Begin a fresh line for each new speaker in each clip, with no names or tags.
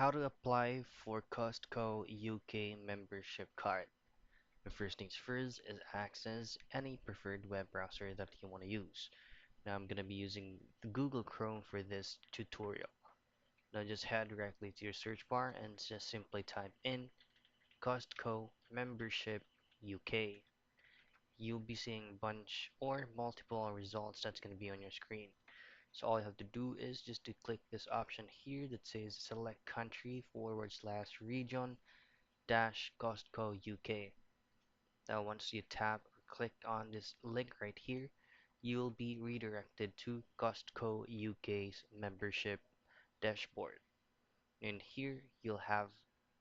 How to apply for Costco UK membership card. The first things first is access any preferred web browser that you want to use. Now I'm going to be using the Google Chrome for this tutorial. Now just head directly to your search bar and just simply type in Costco membership UK. You'll be seeing a bunch or multiple results that's going to be on your screen. So all you have to do is just to click this option here that says select country forward slash region dash Costco UK. Now once you tap or click on this link right here, you'll be redirected to Costco UK's membership dashboard. And here you'll have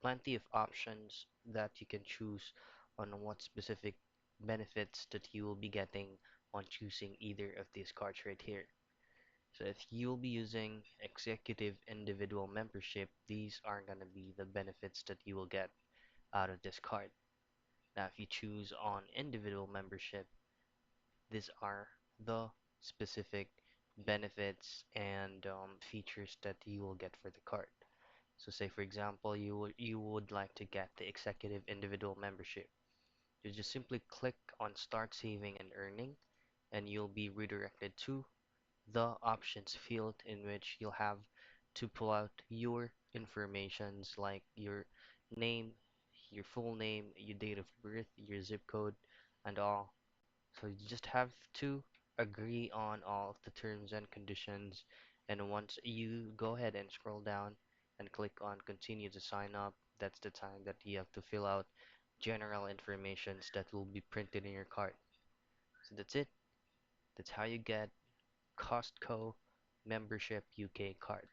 plenty of options that you can choose on what specific benefits that you will be getting on choosing either of these cards right here. So if you'll be using executive individual membership, these are going to be the benefits that you will get out of this card. Now, if you choose on individual membership, these are the specific benefits and features that you will get for the card. So say for example, you would like to get the executive individual membership. You just simply click on start saving and earning and you'll be redirected to the options field in which you'll have to pull out your informations like your name, your full name, your date of birth, your zip code, and all. So you just have to agree on all of the terms and conditions. And once you go ahead and scroll down and click on continue to sign up, that's the time that you have to fill out general informations that will be printed in your card. So that's it. That's how you get Costco membership UK card.